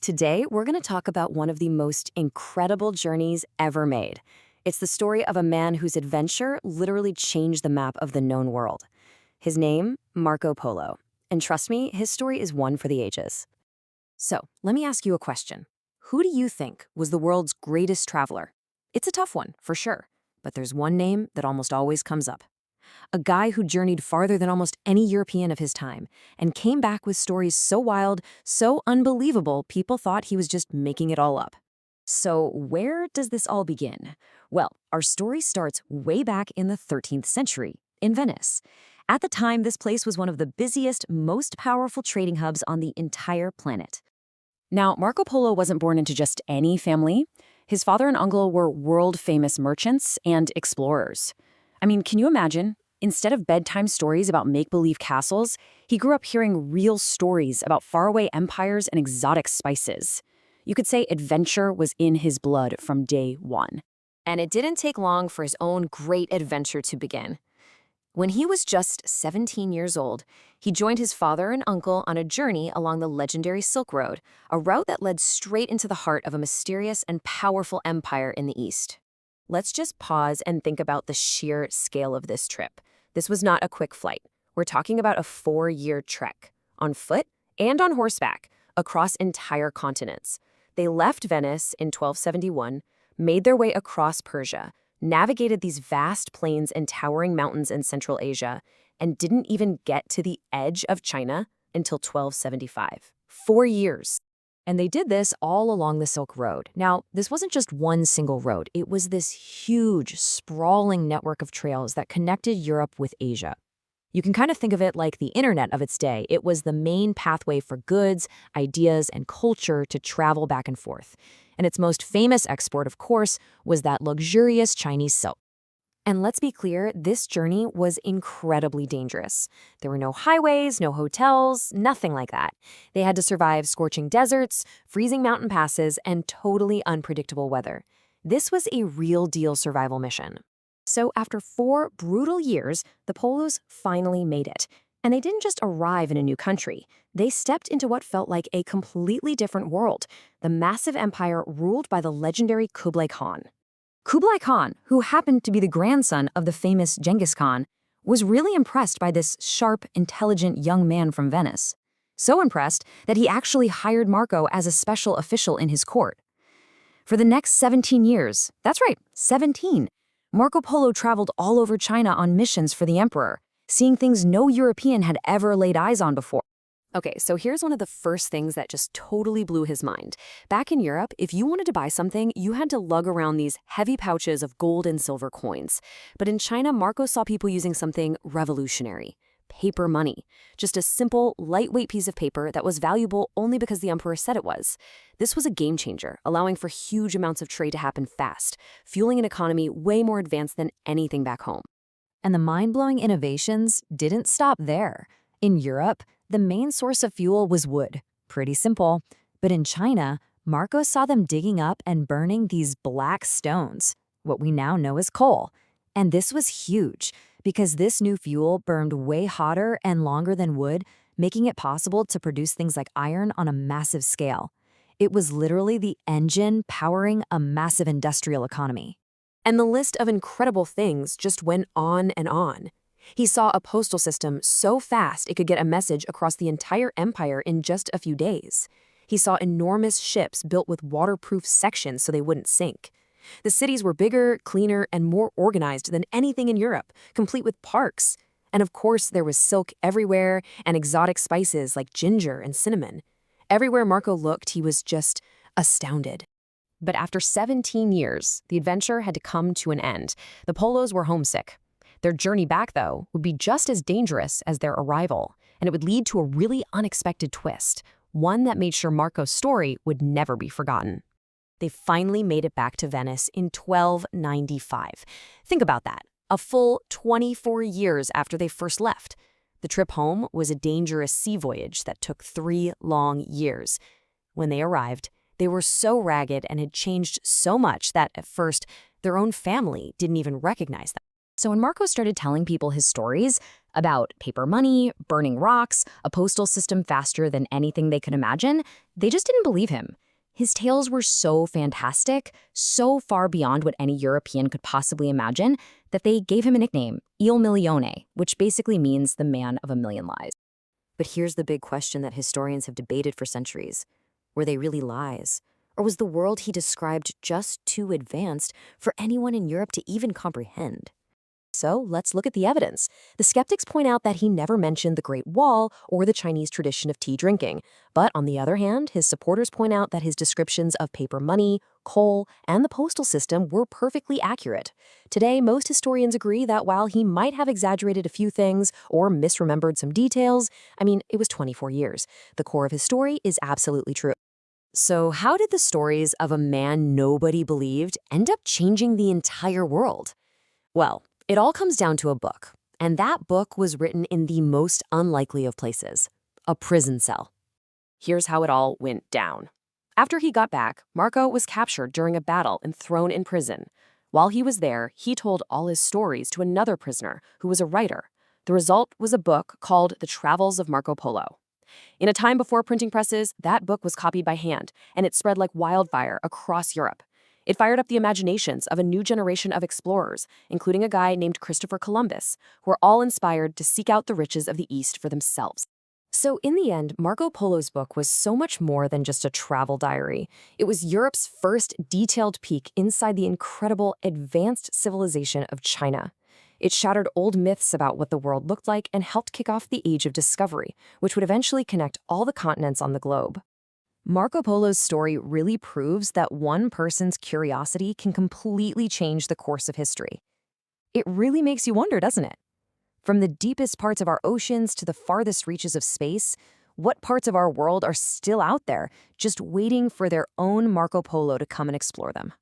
Today, we're going to talk about one of the most incredible journeys ever made. It's the story of a man whose adventure literally changed the map of the known world. His name, Marco Polo. And trust me, his story is one for the ages. So, let me ask you a question. Who do you think was the world's greatest traveler? It's a tough one, for sure. But there's one name that almost always comes up. A guy who journeyed farther than almost any European of his time and came back with stories so wild, so unbelievable, people thought he was just making it all up. So where does this all begin? Well, our story starts way back in the 13th century, in Venice. At the time, this place was one of the busiest, most powerful trading hubs on the entire planet. Now, Marco Polo wasn't born into just any family. His father and uncle were world-famous merchants and explorers. I mean, can you imagine? Instead of bedtime stories about make-believe castles, he grew up hearing real stories about faraway empires and exotic spices. You could say adventure was in his blood from day one. And it didn't take long for his own great adventure to begin. When he was just 17 years old, he joined his father and uncle on a journey along the legendary Silk Road, a route that led straight into the heart of a mysterious and powerful empire in the East. Let's just pause and think about the sheer scale of this trip. This was not a quick flight. We're talking about a 4-year trek, on foot and on horseback, across entire continents. They left Venice in 1271, made their way across Persia, navigated these vast plains and towering mountains in Central Asia, and didn't even get to the edge of China until 1275. 4 years. And they did this all along the Silk Road. Now, this wasn't just one single road. It was this huge, sprawling network of trails that connected Europe with Asia. You can kind of think of it like the internet of its day. It was the main pathway for goods, ideas, and culture to travel back and forth. And its most famous export, of course, was that luxurious Chinese silk. And let's be clear, this journey was incredibly dangerous. There were no highways, no hotels, nothing like that. They had to survive scorching deserts, freezing mountain passes, and totally unpredictable weather. This was a real-deal survival mission. So after 4 brutal years, the Polos finally made it. And they didn't just arrive in a new country. They stepped into what felt like a completely different world, the massive empire ruled by the legendary Kublai Khan. Kublai Khan, who happened to be the grandson of the famous Genghis Khan, was really impressed by this sharp, intelligent young man from Venice. So impressed that he actually hired Marco as a special official in his court. For the next 17 years, that's right, 17, Marco Polo traveled all over China on missions for the emperor, seeing things no European had ever laid eyes on before. Okay, so here's one of the first things that just totally blew his mind. Back in Europe, if you wanted to buy something, you had to lug around these heavy pouches of gold and silver coins. But in China, Marco saw people using something revolutionary: paper money. Just a simple, lightweight piece of paper that was valuable only because the emperor said it was. This was a game changer, allowing for huge amounts of trade to happen fast, fueling an economy way more advanced than anything back home. And the mind-blowing innovations didn't stop there. In Europe, the main source of fuel was wood. Pretty simple. But in China, Marco saw them digging up and burning these black stones, what we now know as coal. And this was huge, because this new fuel burned way hotter and longer than wood, making it possible to produce things like iron on a massive scale. It was literally the engine powering a massive industrial economy. And the list of incredible things just went on and on. He saw a postal system so fast it could get a message across the entire empire in just a few days. He saw enormous ships built with waterproof sections so they wouldn't sink. The cities were bigger, cleaner, and more organized than anything in Europe, complete with parks. And of course, there was silk everywhere and exotic spices like ginger and cinnamon. Everywhere Marco looked, he was just astounded. But after 17 years, the adventure had to come to an end. The Polos were homesick. Their journey back, though, would be just as dangerous as their arrival, and it would lead to a really unexpected twist, one that made sure Marco's story would never be forgotten. They finally made it back to Venice in 1295. Think about that, a full 24 years after they first left. The trip home was a dangerous sea voyage that took 3 long years. When they arrived, they were so ragged and had changed so much that, at first, their own family didn't even recognize them. So when Marco started telling people his stories, about paper money, burning rocks, a postal system faster than anything they could imagine. They just didn't believe him. His tales were so fantastic, so far beyond what any European could possibly imagine, that they gave him a nickname, Il Milione, which basically means the man of a million lies. But here's the big question that historians have debated for centuries. Were they really lies? Or was the world he described just too advanced for anyone in Europe to even comprehend? So let's look at the evidence. The skeptics point out that he never mentioned the Great Wall or the Chinese tradition of tea drinking. But on the other hand, his supporters point out that his descriptions of paper money, coal, and the postal system were perfectly accurate. Today, most historians agree that while he might have exaggerated a few things or misremembered some details, it was 24 years. The core of his story is absolutely true. So how did the stories of a man nobody believed end up changing the entire world? Well, it all comes down to a book, and that book was written in the most unlikely of places, a prison cell. Here's how it all went down. After he got back, Marco was captured during a battle and thrown in prison. While he was there, he told all his stories to another prisoner who was a writer. The result was a book called The Travels of Marco Polo. In a time before printing presses, that book was copied by hand, and it spread like wildfire across Europe. It fired up the imaginations of a new generation of explorers, including a guy named Christopher Columbus, who were all inspired to seek out the riches of the East for themselves. So in the end, Marco Polo's book was so much more than just a travel diary. It was Europe's first detailed peek inside the incredible, advanced civilization of China. It shattered old myths about what the world looked like and helped kick off the Age of Discovery, which would eventually connect all the continents on the globe. Marco Polo's story really proves that one person's curiosity can completely change the course of history. It really makes you wonder, doesn't it? From the deepest parts of our oceans to the farthest reaches of space, what parts of our world are still out there, just waiting for their own Marco Polo to come and explore them?